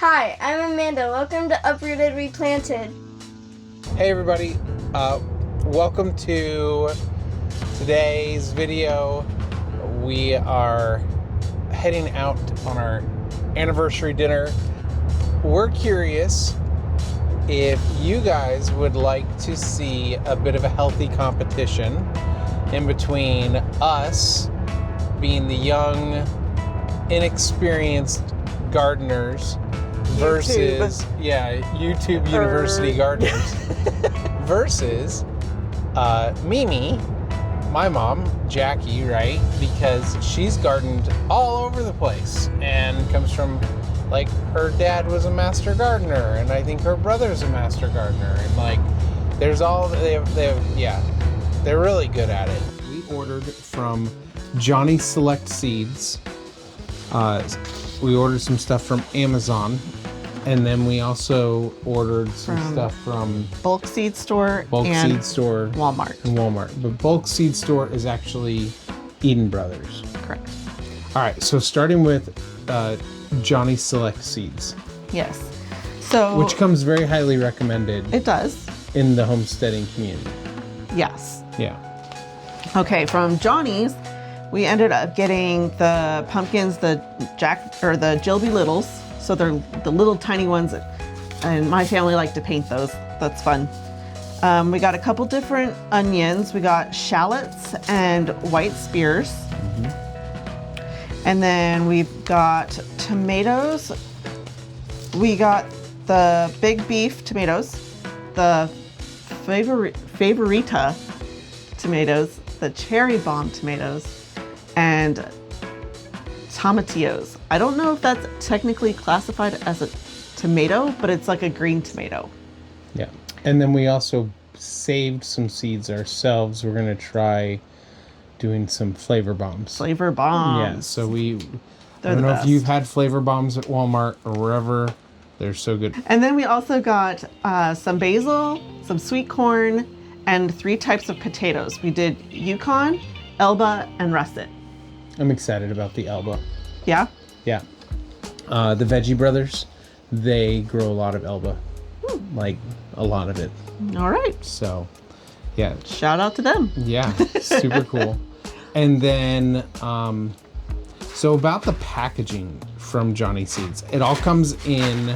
Hi, I'm Amanda. Welcome to Uprooted, Replanted. Hey everybody, welcome to today's video. We are heading out on our anniversary dinner. We're curious if you guys would like to see a bit of a healthy competition in between us being the young, inexperienced gardeners versus YouTube University gardeners versus Mimi, my mom, Jackie, right? Because she's gardened all over the place and comes from, like, her dad was a master gardener, and I think her brother's a master gardener, and like there's all they're really good at it. We ordered from Johnny Select Seeds. We ordered some stuff from Amazon, and then we also ordered some stuff from Bulk Seed Store and Walmart. But Bulk Seed Store is actually Eden Brothers. Correct. All right, so starting with Johnny Select Seeds. Yes. So which comes very highly recommended. It does. In the homesteading community. Yes. Yeah. Okay, from Johnny's, we ended up getting the pumpkins, the Jilby Littles. So they're the little tiny ones, and my family like to paint those. That's fun. We got a couple different onions. We got shallots and white spears. And then we've got tomatoes. We got the big beef tomatoes, the Favorita tomatoes, the cherry bomb tomatoes, and tomatillos. I don't know if that's technically classified as a tomato, but it's like a green tomato. Yeah. And then we also saved some seeds ourselves. We're going to try doing some flavor bombs. Flavor bombs. Yeah, so I don't know if you've had flavor bombs at Walmart or wherever. They're so good. And then we also got some basil, some sweet corn, and 3 types of potatoes. We did Yukon, Elba, and Russet. I'm excited about the Elba. Yeah? Yeah. The Veggie Brothers, they grow a lot of Elba. Like, a lot of it. All right. So, yeah. Shout out to them. Yeah, super cool. And then, so about the packaging from Johnny Seeds, it all comes in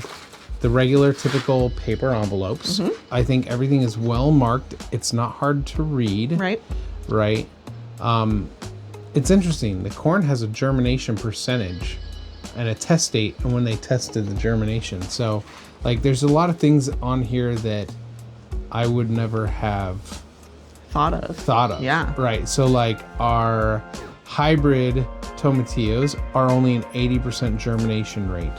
the regular typical paper envelopes. I think everything is well marked. It's not hard to read. Right. Right. It's interesting. The corn has a germination percentage and a test date and when they tested the germination. So, like, there's a lot of things on here that I would never have thought of. Yeah. Right. So, like, our hybrid tomatillos are only an 80% germination rate.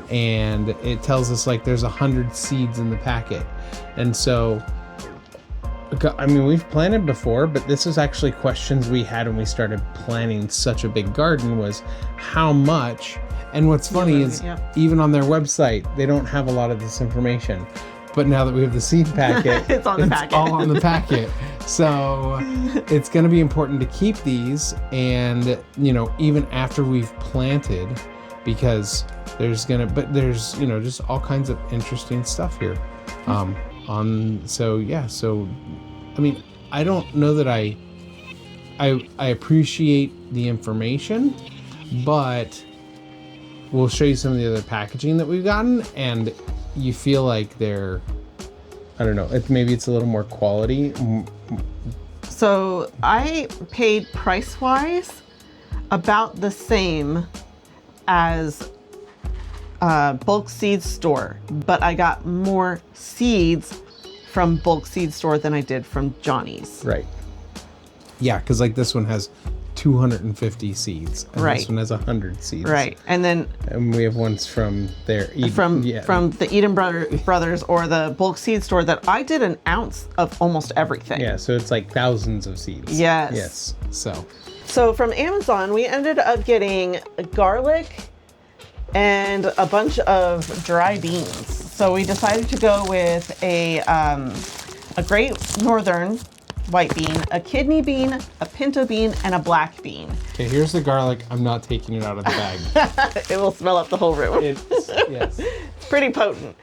And it tells us, like, there's 100 seeds in the packet. And so, I mean, we've planted before, but this is actually questions we had when we started planning such a big garden was how much. And what's funny is even on their website, they don't have a lot of this information. But now that we have the seed packet, it's all on the packet. So it's going to be important to keep these and, you know, even after we've planted, because there's, you know, just all kinds of interesting stuff here. So I mean, I don't know that I appreciate the information, but we'll show you some of the other packaging that we've gotten, and you feel like they're, I don't know, maybe it's a little more quality. So I paid price-wise about the same as Bulk Seed Store, but I got more seeds from Bulk Seed Store than I did from Johnny's. Right. Yeah, because like this one has 250 seeds. And right. This one has 100 seeds. Right. And we have ones from there. From the Eden Brothers or the Bulk Seed Store that I did an ounce of almost everything. Yeah, so it's like thousands of seeds. Yes. Yes. So from Amazon, we ended up getting garlic and a bunch of dry beans. So we decided to go with a Great Northern white bean, a kidney bean, a pinto bean, and a black bean. Okay, here's the garlic. I'm not taking it out of the bag. It will smell up the whole room. Yes. It's pretty potent.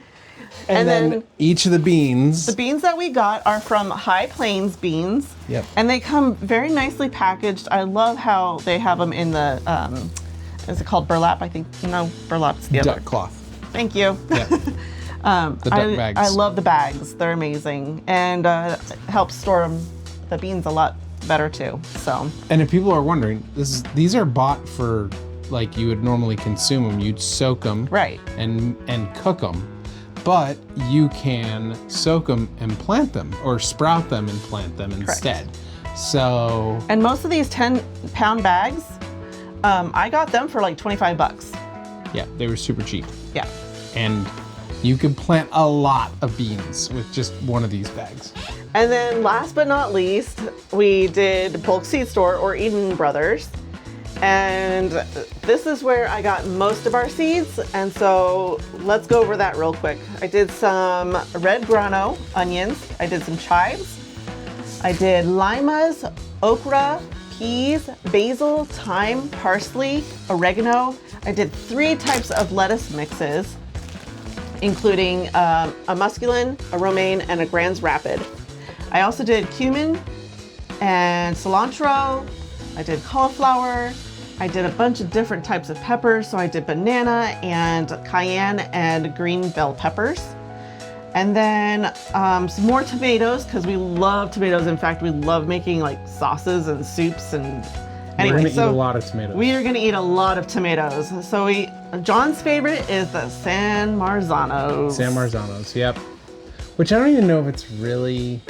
And then each of the beans. The beans that we got are from High Plains beans. Yep. And they come very nicely packaged. I love how they have them in the, is it called burlap? I think, no, burlap's the other. Duck cloth. Thank you. Yeah. The duck bags. I love the bags. They're amazing. And it helps store the beans a lot better too, so. And if people are wondering, these are bought for like you would normally consume them. You'd soak them. Right. And cook them. But you can soak them and plant them, or sprout them and plant them instead. So. And most of these 10-pound bags, I got them for like 25 bucks. Yeah, they were super cheap. Yeah. And you could plant a lot of beans with just one of these bags. And then last but not least, we did bulk seed store or Eden Brothers. And this is where I got most of our seeds. And so let's go over that real quick. I did some red grano onions. I did some chives. I did limas, okra, peas, basil, thyme, parsley, oregano. I did 3 types of lettuce mixes, including a musculin, a romaine, and a Grands Rapid. I also did cumin and cilantro. I did cauliflower. I did a bunch of different types of peppers. So I did banana and cayenne and green bell peppers. And then some more tomatoes, because we love tomatoes. In fact, we love making like sauces and soups and anyway. We're gonna eat a lot of tomatoes. We are gonna eat a lot of tomatoes. So John's favorite is the San Marzanos. San Marzanos, yep. Which I don't even know if it's really,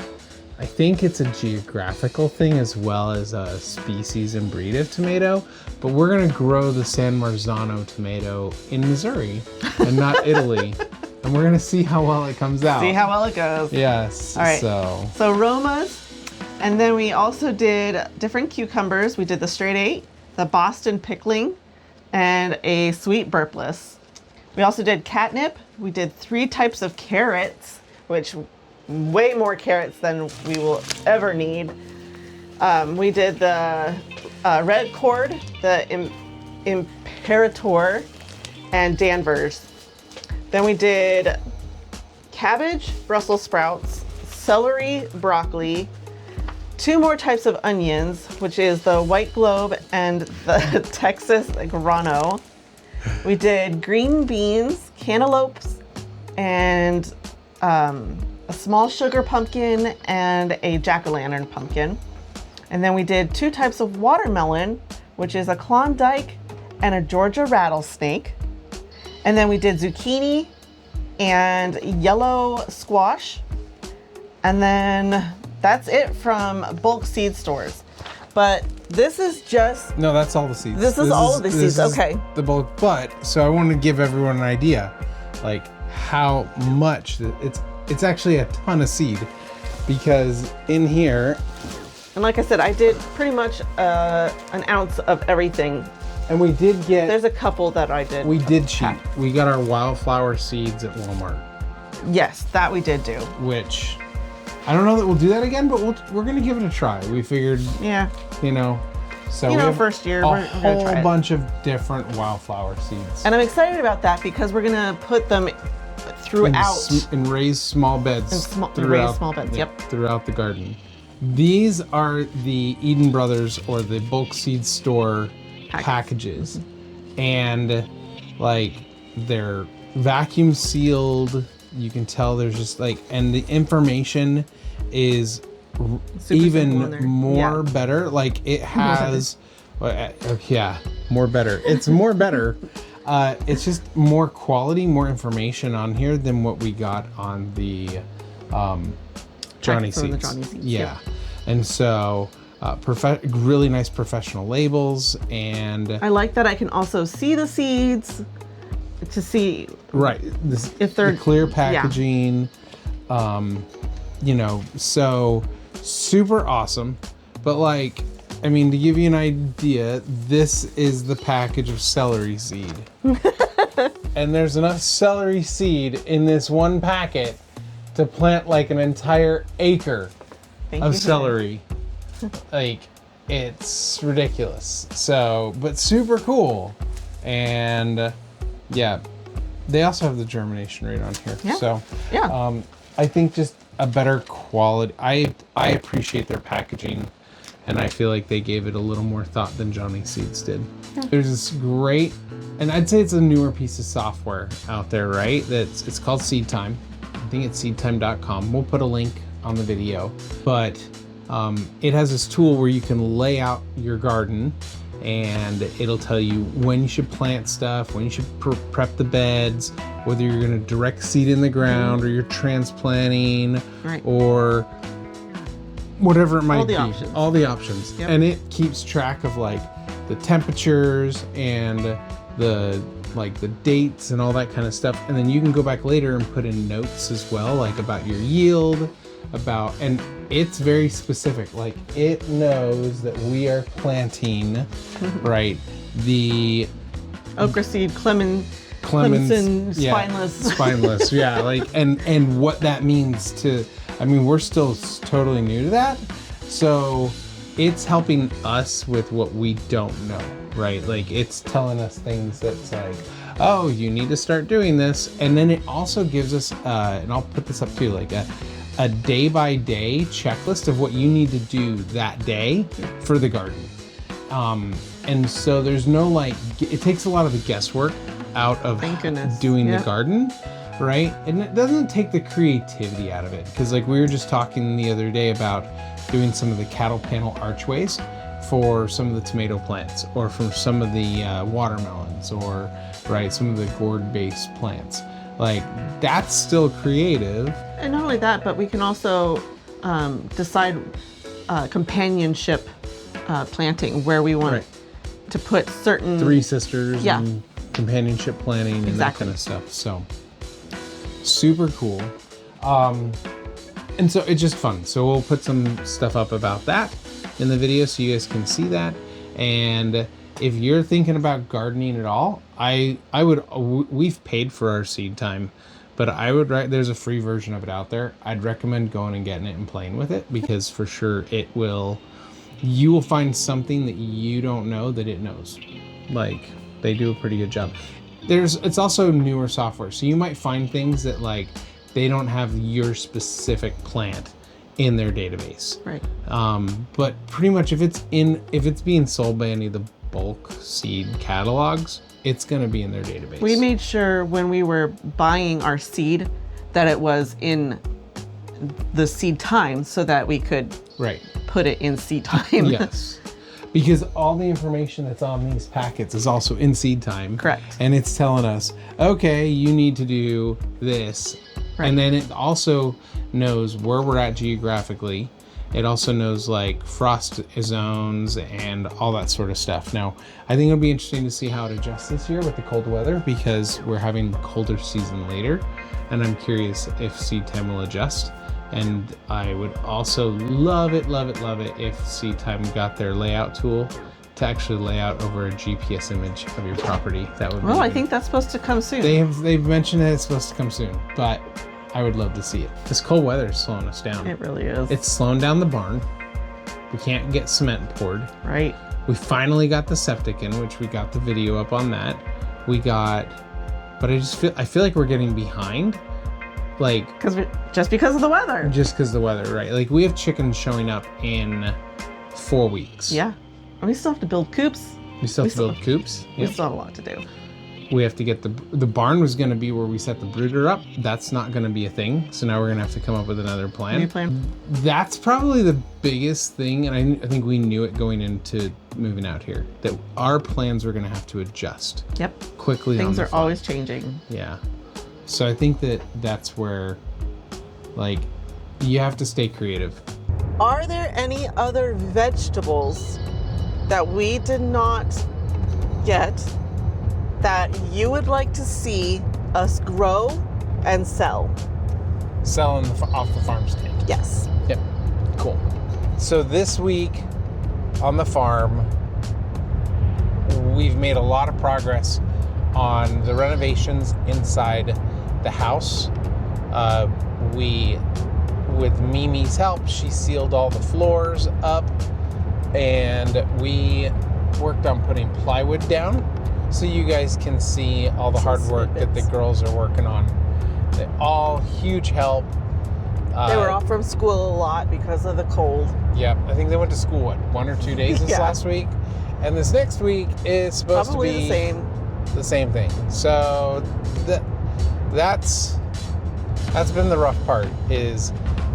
I think it's a geographical thing as well as a species and breed of tomato, but we're gonna grow the San Marzano tomato in Missouri and not Italy. And we're gonna see how well it comes out. See how well it goes. Yes, All right. So Romas, and then we also did different cucumbers. We did the straight 8, the Boston pickling, and a sweet burpless. We also did catnip. We did 3 types of carrots, which way more carrots than we will ever need. We did the red cord, the Imperator, and Danvers. Then we did cabbage, Brussels sprouts, celery, broccoli, 2 more types of onions, which is the white globe and the Texas grano. We did green beans, cantaloupes, and a small sugar pumpkin and a jack-o'-lantern pumpkin. And then we did 2 types of watermelon, which is a Klondike and a Georgia rattlesnake. And then we did zucchini and yellow squash. And then that's it from bulk seed stores. But this is just... No, that's all the seeds. This is all of the seeds, okay. The bulk, but, so I want to give everyone an idea, like how much, it's actually a ton of seed, because in here... And like I said, I did pretty much an ounce of everything. And we did get... There's a couple that I did. We did cheat. We got our wildflower seeds at Walmart. Yes, that we did do. Which, I don't know that we'll do that again, but we're going to give it a try. We figured, yeah, so we have first year, we're gonna try a whole bunch of different wildflower seeds. And I'm excited about that because we're going to put them throughout. And raise small beds. Throughout the garden. These are the Eden Brothers or the bulk seed store packages. And like they're vacuum sealed. You can tell there's just like, and the information is super even more better. Like it has, more better. It's more better. It's just more quality, more information on here than what we got on the Johnny Seeds. Yeah. And so really nice professional labels, and I like that I can also see the seeds to see if they're the clear packaging. So super awesome. But like, I mean, to give you an idea, this is the package of celery seed. And there's enough celery seed in this one packet to plant like an entire acre Thank of you. celery. Like, it's ridiculous. So, but super cool. And yeah, they also have the germination rate on here. Yeah. So Yeah. I think just a better quality. I appreciate their packaging, and I feel like they gave it a little more thought than Johnny Seeds did. Yeah. There's this great, and I'd say it's a newer piece of software out there, right? It's called Seed Time. I think it's seedtime.com. We'll put a link on the video, but it has this tool where you can lay out your garden, and it'll tell you when you should plant stuff, when you should prep the beds, whether you're going to direct seed in the ground or you're transplanting, Right. or whatever it might All the be. options. All the options. Yep. And it keeps track of like the temperatures and the dates and all that kind of stuff. And then you can go back later and put in notes as well, like about your yield, and it's very specific. Like, it knows that we are planting, right, the Okra seed, Clemson, yeah, spineless. spineless, yeah, like, and what that means to, I mean, we're still totally new to that, so it's helping us with what we don't know, right? Like, it's telling us things that's like, oh, you need to start doing this. And then it also gives us, and I'll put this up too, like a day-by-day checklist of what you need to do that day for the garden. And so there's no, like, it takes a lot of the guesswork out of Thank goodness. doing Yeah. the garden, right? And it doesn't take the creativity out of it, because like we were just talking the other day about doing some of the cattle panel archways for some of the tomato plants, or from some of the watermelons, or right, some of the gourd-based plants. Like, that's still creative. And not only that, but we can also decide companionship planting, where we want Right. to put certain Three sisters, Yeah. and companionship planning, and that Exactly. kind of stuff. So super cool. And so it's just fun. So we'll put some stuff up about that in the video so you guys can see that. And if you're thinking about gardening at all, I would, we've paid for our Seed Time, but I would, there's a free version of it out there. I'd recommend going and getting it and playing with it, because for sure you will find something that you don't know that it knows. Like, they do a pretty good job. It's also newer software, so you might find things that, like, they don't have your specific plant in their database. Right. But pretty much if it's being sold by any of the bulk seed catalogs, it's going to be in their database. We made sure when we were buying our seed that it was in the Seed Time, so that we could right. put it in Seed Time. Yes. Because all the information that's on these packets is also in Seed Time. Correct. And it's telling us, okay, you need to do this. Right. And then it also knows where we're at geographically. It also knows like frost zones and all that sort of stuff. Now, I think it'll be interesting to see how it adjusts this year with the cold weather, because we're having colder season later. And I'm curious if Seed Time will adjust. And I would also love it if Seed Time got their layout tool to actually lay out over a GPS image of your property. That would be Well, I think that's supposed to come soon. they've mentioned that it's supposed to come soon, but I would love to see it. This cold weather is slowing us down. It really is. It's slowing down the barn. We can't get cement poured. Right. We finally got the septic in, which we got the video up on that. But I feel like we're getting behind. Like, Just because of the weather. just because the weather, right? Like, we have chickens showing up in 4 weeks. Yeah. And we still have to build coops. We still have to build coops. We Yep. still have a lot to do. We have to get the barn was going to be where we set the brooder up. That's not going to be a thing. So now we're going to have to come up with another plan. New plan. That's probably the biggest thing. And I think we knew it going into moving out here, that our plans were going to have to adjust Yep. quickly. Things on the are fly. always changing. Yeah. So I think that's where, like, you have to stay creative. Are there any other vegetables that we did not get that you would like to see us grow and sell? Selling off the farm stand. Yes. Yep. Cool. So this week on the farm, we've made a lot of progress on the renovations inside the house. with Mimi's help, she sealed all the floors up, and we worked on putting plywood down so you guys can see all the hard work that the girls are working on. They all huge help. They were off from school a lot because of the cold. Yeah, I think they went to school, 1 or 2 days this last week? And this next week is supposed Probably to be the same thing. So that's been the rough part, is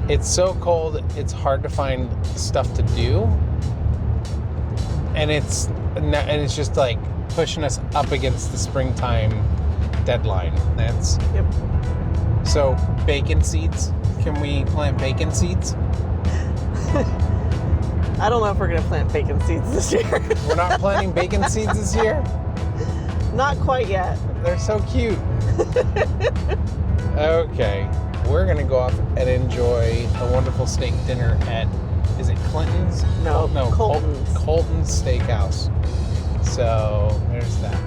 it's so cold, it's hard to find stuff to do. And it's just like pushing us up against the springtime deadline. So bacon seeds. Can we plant bacon seeds? I don't know if we're going to plant bacon seeds this year. We're not planting bacon seeds this year? Not quite yet. They're so cute. Okay, we're going to go off and enjoy a wonderful steak dinner at, is it Clinton's? No, Colton's. Colton's Steakhouse. So there's that.